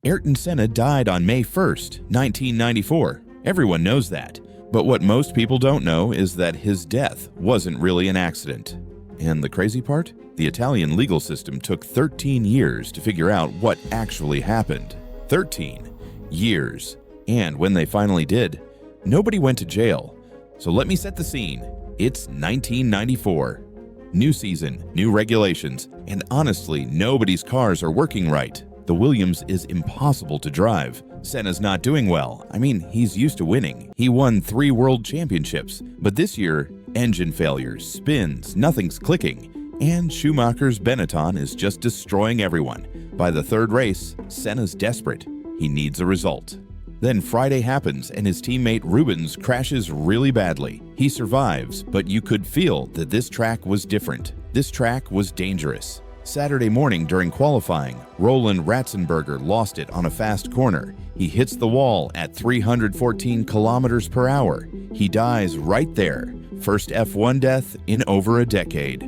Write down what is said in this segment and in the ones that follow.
Ayrton Senna died on May 1st, 1994. Everyone knows that. But what most people don't know is that his death wasn't really an accident. And the crazy part? The Italian legal system took 13 years to figure out what actually happened. 13 years. And when they finally did, nobody went to jail. So let me set the scene. It's 1994. New season, new regulations, and honestly, nobody's cars are working right. The Williams is impossible to drive. Senna's not doing well. I mean, he's used to winning. He won 3 world championships. But this year, engine failures, spins, nothing's clicking. And Schumacher's Benetton is just destroying everyone. By the 3rd race, Senna's desperate. He needs a result. Then Friday happens and his teammate Rubens crashes really badly. He survives, but you could feel that this track was different. This track was dangerous. Saturday morning during qualifying, Roland Ratzenberger lost it on a fast corner. He hits the wall at 314 kilometers per hour. He dies right there. First F1 death in over a decade.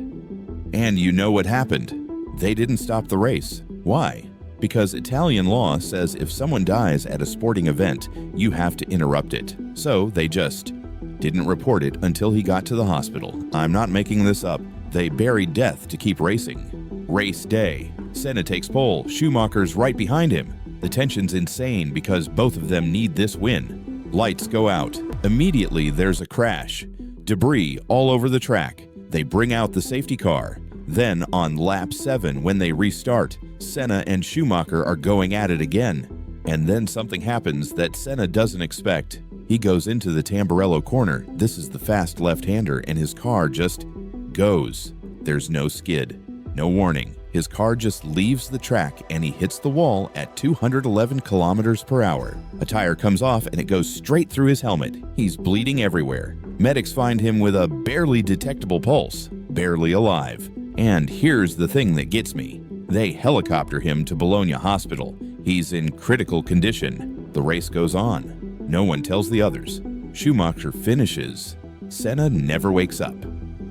And you know what happened? They didn't stop the race. Why? Because Italian law says if someone dies at a sporting event, you have to interrupt it. So they just didn't report it until he got to the hospital. I'm not making this up. They buried death to keep racing. Race day. Senna takes pole. Schumacher's right behind him. The tension's insane because both of them need this win. Lights go out. Immediately there's a crash. Debris all over the track. They bring out the safety car. Then on lap 7, when they restart, Senna and Schumacher are going at it again. And then something happens that Senna doesn't expect. He goes into the Tamburello Corner. This is the fast left-hander, and his car just goes. There's no skid. No warning. His car just leaves the track and he hits the wall at 211 kilometers per hour. A tire comes off and it goes straight through his helmet. He's bleeding everywhere. Medics find him with a barely detectable pulse, barely alive. And here's the thing that gets me. They helicopter him to Bologna Hospital. He's in critical condition. The race goes on. No one tells the others. Schumacher finishes. Senna never wakes up.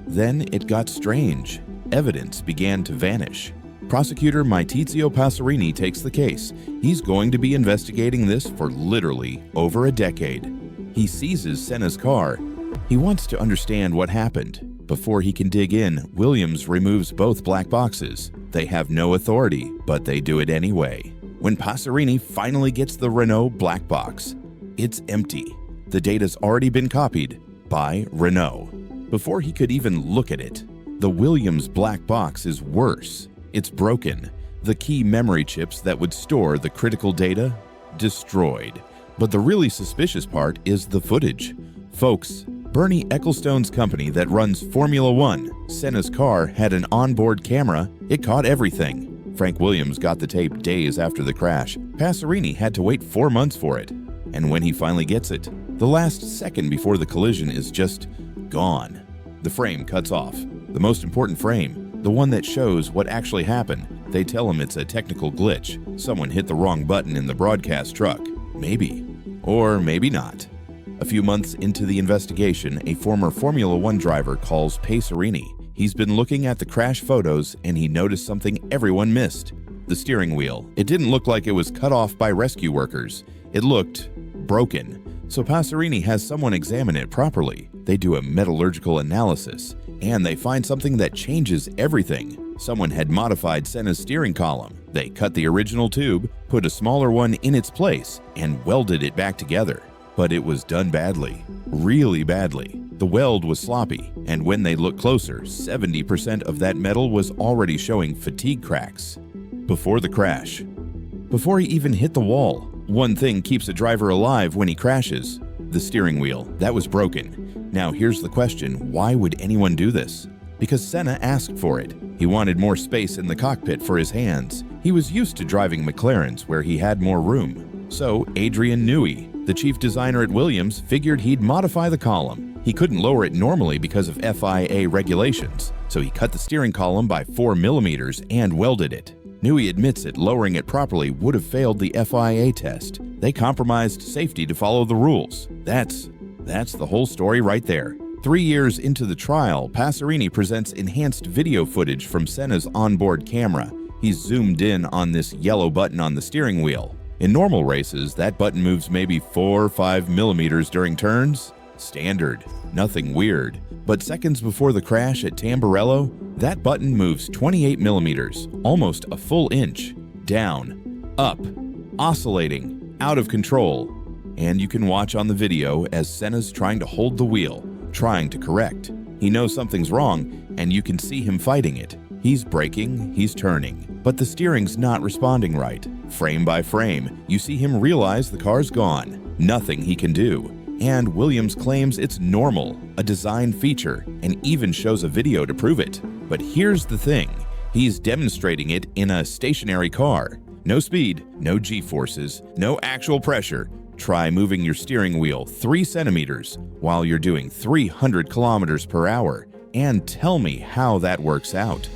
Then it got strange. Evidence began to vanish. Prosecutor Maurizio Passerini takes the case. He's going to be investigating this for literally over a decade. He seizes Senna's car. He wants to understand what happened. Before he can dig in, Williams removes both black boxes. They have no authority, but they do it anyway. When Passerini finally gets the Renault black box, it's empty. The data's already been copied by Renault. Before he could even look at it, the Williams black box is worse. It's broken. The key memory chips that would store the critical data, destroyed. But the really suspicious part is the footage. Folks, Bernie Ecclestone's company that runs Formula One, Senna's car had an onboard camera. It caught everything. Frank Williams got the tape days after the crash. Passerini had to wait 4 months for it. And when he finally gets it, the last second before the collision is just gone. The frame cuts off. The most important frame, the one that shows what actually happened. They tell him it's a technical glitch. Someone hit the wrong button in the broadcast truck. Maybe. Or maybe not. A few months into the investigation, a former Formula One driver calls Passerini. He's been looking at the crash photos and he noticed something everyone missed. The steering wheel. It didn't look like it was cut off by rescue workers. It looked broken. So Passerini has someone examine it properly. They do a metallurgical analysis, and they find something that changes everything. Someone had modified Senna's steering column. They cut the original tube, put a smaller one in its place, and welded it back together. But it was done badly, really badly. The weld was sloppy, and when they looked closer, 70% of that metal was already showing fatigue cracks. Before the crash, before he even hit the wall, one thing keeps a driver alive when he crashes: the steering wheel. That was broken. Now here's the question: why would anyone do this? Because Senna asked for it. He wanted more space in the cockpit for his hands. He was used to driving McLarens where he had more room. So Adrian Newey, the chief designer at Williams, figured he'd modify the column. He couldn't lower it normally because of FIA regulations, so he cut the steering column by 4 millimeters and welded it. Newey admits it, lowering it properly would have failed the FIA test. They compromised safety to follow the rules. That's the whole story right there. 3 years into the trial, Passerini presents enhanced video footage from Senna's onboard camera. He's zoomed in on this yellow button on the steering wheel. In normal races, that button moves maybe 4 or 5 millimeters during turns. Standard, nothing weird. But seconds before the crash at Tamburello, that button moves 28 millimeters, almost a full inch, down, up, oscillating, out of control. And you can watch on the video as Senna's trying to hold the wheel, trying to correct. He knows something's wrong, and you can see him fighting it. He's braking, he's turning, but the steering's not responding right. Frame by frame, you see him realize the car's gone. Nothing he can do. And Williams claims it's normal, a design feature, and even shows a video to prove it. But here's the thing, he's demonstrating it in a stationary car. No speed, no G-forces, no actual pressure. Try moving your steering wheel 3 centimeters while you're doing 300 kilometers per hour, and tell me how that works out.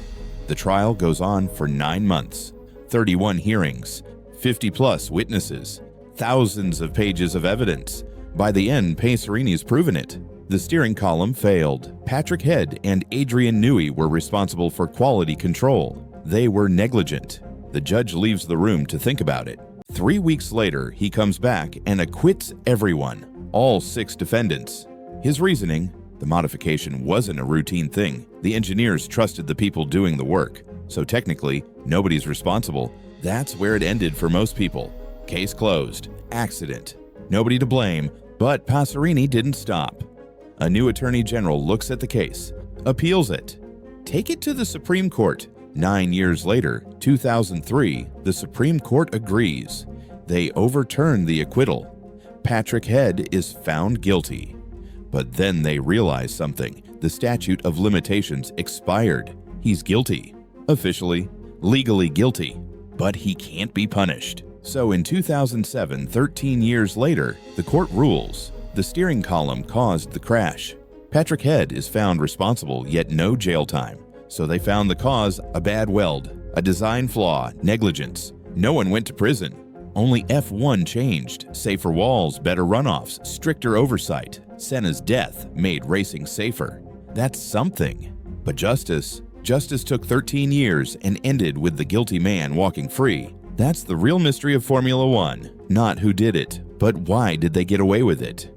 The trial goes on for 9 months, 31 hearings, 50-plus witnesses, thousands of pages of evidence. By the end, Pacerini's proven it. The steering column failed. Patrick Head and Adrian Newey were responsible for quality control. They were negligent. The judge leaves the room to think about it. 3 weeks later, he comes back and acquits everyone, all 6 defendants. His reasoning: the modification wasn't a routine thing. The engineers trusted the people doing the work, so technically, nobody's responsible. That's where it ended for most people. Case closed. Accident. Nobody to blame, but Pacerini didn't stop. A new attorney general looks at the case, appeals it, take it to the Supreme Court. 9 years later, 2003, the Supreme Court agrees. They overturn the acquittal. Patrick Head is found guilty. But then they realize something. The statute of limitations expired. He's guilty. Officially, legally guilty. But he can't be punished. So in 2007, 13 years later, the court rules the steering column caused the crash. Patrick Head is found responsible, yet no jail time. So they found the cause a bad weld, a design flaw, negligence. No one went to prison. Only F1 changed, safer walls, better runoffs, stricter oversight. Senna's death made racing safer. That's something. But justice took 13 years and ended with the guilty man walking free. That's the real mystery of Formula One. Not who did it, but why did they get away with it?